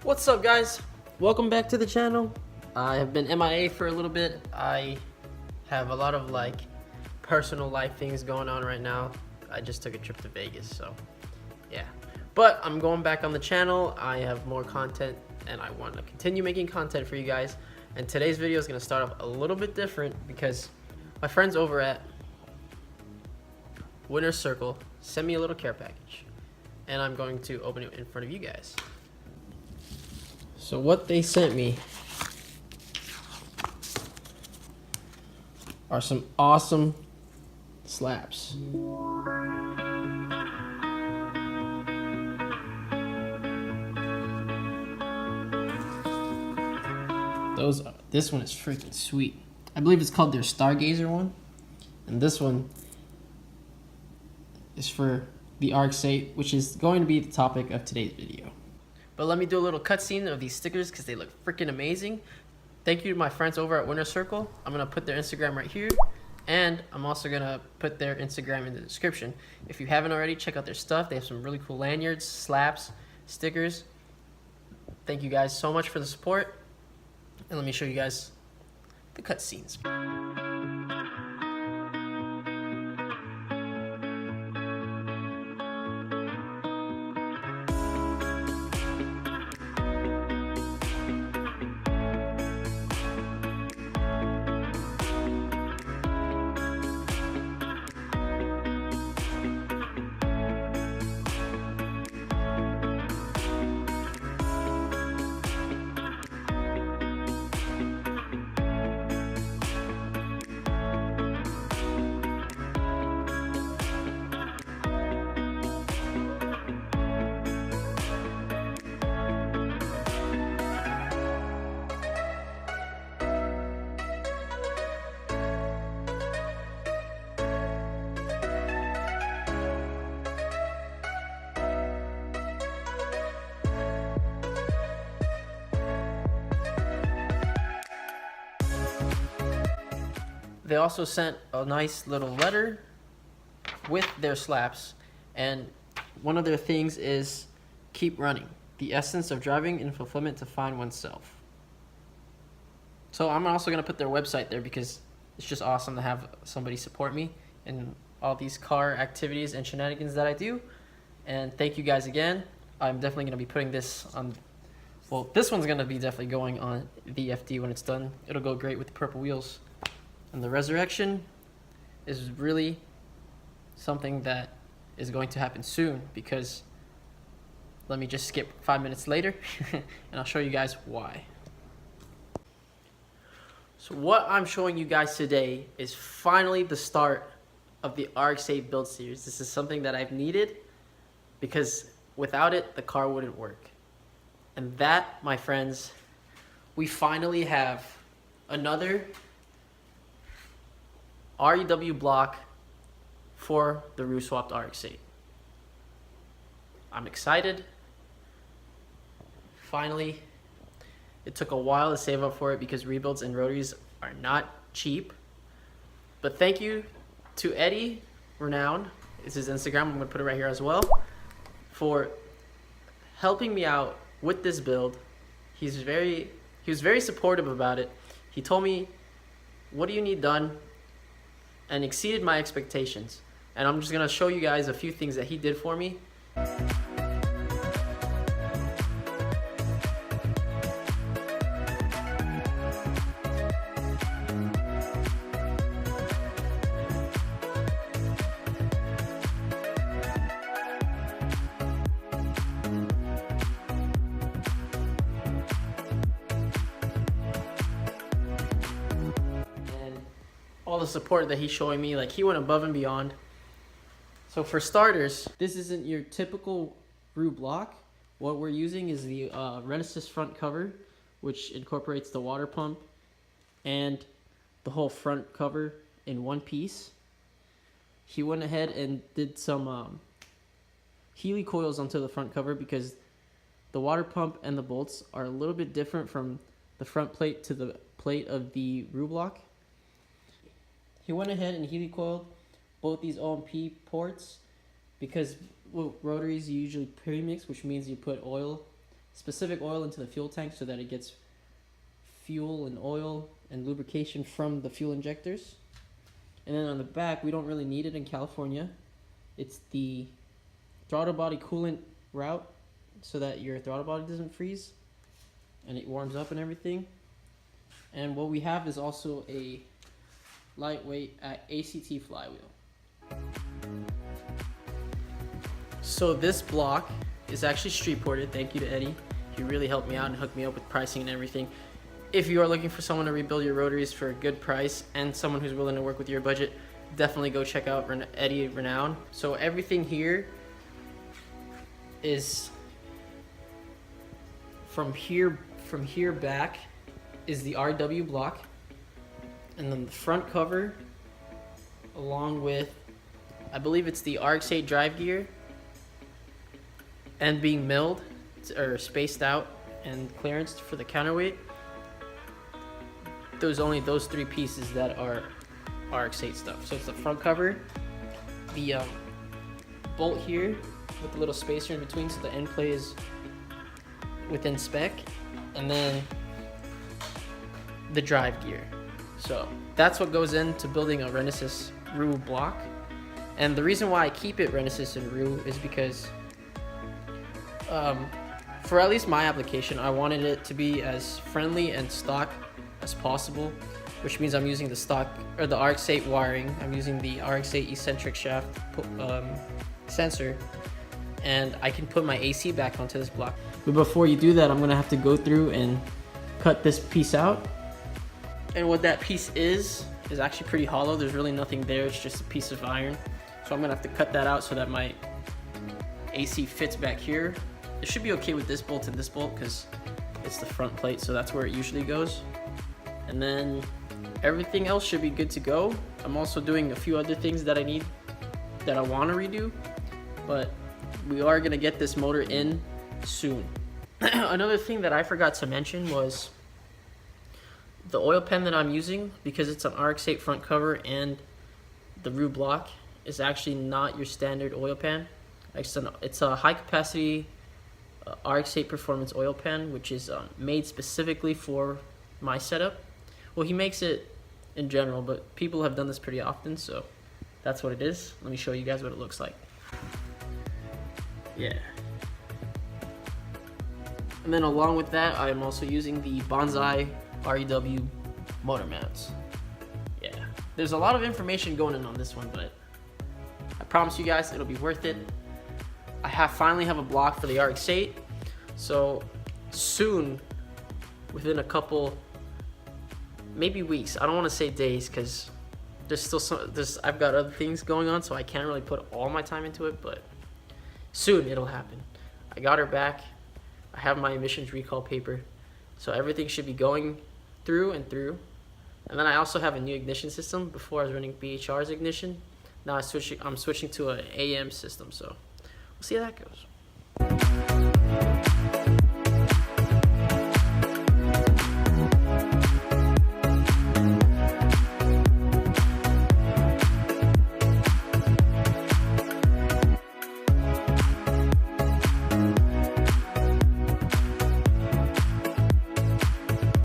What's up, guys? Welcome back to the channel. I have been MIA for a little bit. I have a lot of personal life things going on right now. I just took a trip to Vegas, so yeah. But I'm going back on the channel. I have more content and I want to continue making content for you guys. And today's video is going to start off a little bit different because my friends over at Winner's Circle sent me a little care package and I'm going to open it in front of you guys. So what they sent me are some awesome slaps. This one is freaking sweet. I believe it's called their Stargazer one. And this one is for the Rx8, which is going to be the topic of today's video. But let me do a little cutscene of these stickers because they look freaking amazing. Thank you to my friends over at Winner's Circle. I'm going to put their Instagram right here. And I'm also going to put their Instagram in the description. If you haven't already, check out their stuff. They have some really cool lanyards, slaps, stickers. Thank you guys so much for the support. And let me show you guys the cutscenes. They also sent a nice little letter with their slaps, and one of their things is keep running, the essence of driving in fulfillment to find oneself. So I'm also going to put their website there because it's just awesome to have somebody support me in all these car activities and shenanigans that I do. And thank you guys again. I'm definitely going to be putting this on, well, this one's going to be definitely going on the FD when it's done. It'll go great with the purple wheels. And the resurrection is really something that is going to happen soon, because let me just skip 5 minutes later and I'll show you guys why. So what I'm showing you guys today is finally the start of the Rx8 build series. This is something that I've needed because without it, the car wouldn't work. And that, my friends, we finally have another REW block for the REW swapped Rx8. I'm excited. Finally, it took a while to save up for it because rebuilds and rotaries are not cheap. But thank you to Eddie Renown, it's his Instagram, I'm gonna put it right here as well, for helping me out with this build. He was very supportive about it. He told me, what do you need done? And exceeded my expectations. And I'm just gonna show you guys a few things that he did for me. All the support that he's showing me, like he went above and beyond. So for starters, this isn't your typical REW block. What we're using is the Renesis front cover, which incorporates the water pump and the whole front cover in one piece. He went ahead and did some Healy coils onto the front cover because the water pump and the bolts are a little bit different from the front plate to the plate of the REW block. He went ahead and Healy coiled both these OMP ports because rotaries you usually premix, which means you put oil specific oil into the fuel tank so that it gets fuel and oil and lubrication from the fuel injectors. And then on the back, we don't really need it in California. It's the throttle body coolant route so that your throttle body doesn't freeze and it warms up and everything. And what we have is also a lightweight ACT flywheel. So this block is actually street ported. Thank you to Eddie. He really helped me out and hooked me up with pricing and everything. If you are looking for someone to rebuild your rotaries for a good price and someone who's willing to work with your budget, definitely go check out Eddie Renown. So everything here is from here back is the REW block, and then the front cover along with, I believe it's the Rx8 drive gear, and being milled or spaced out and clearanced for the counterweight. There's only those three pieces that are Rx8 stuff. So it's the front cover, the bolt here with the little spacer in between so the end play is within spec, and then the drive gear. So that's what goes into building a Renesis REW block. And the reason why I keep it Renesis and REW is because for at least my application, I wanted it to be as friendly and stock as possible, which means I'm using the stock or the Rx8 wiring. I'm using the Rx8 eccentric shaft sensor, and I can put my AC back onto this block. But before you do that, I'm gonna have to go through and cut this piece out. And what that piece is actually pretty hollow. There's really nothing there. It's just a piece of iron. So I'm gonna have to cut that out so that my AC fits back here. It should be okay with this bolt and this bolt because it's the front plate, so that's where it usually goes. And then everything else should be good to go. I'm also doing a few other things that I want to redo, but we are gonna get this motor in soon. Another thing that I forgot to mention was the oil pen that I'm using, because it's an Rx8 front cover and the REW block, is actually not your standard oil pan. It's a high capacity Rx8 performance oil pan, which is made specifically for my setup. Well, he makes it in general, but people have done this pretty often, so that's what it is. Let me show you guys what it looks like. Yeah. And then along with that, I am also using the Bonsai REW motor mounts. Yeah, there's a lot of information going in on this one, but I promise you guys it'll be worth it. I finally have a block for the Rx8, so soon, within a couple, maybe weeks, I don't want to say days because there's still I've got other things going on, so I can't really put all my time into it, but soon it'll happen. I got her back. I have my emissions recall paper, so everything should be going through and through. And then I also have a new ignition system. Before I was running BHR's ignition. Now I'm switching to an AM system, so we'll see how that goes.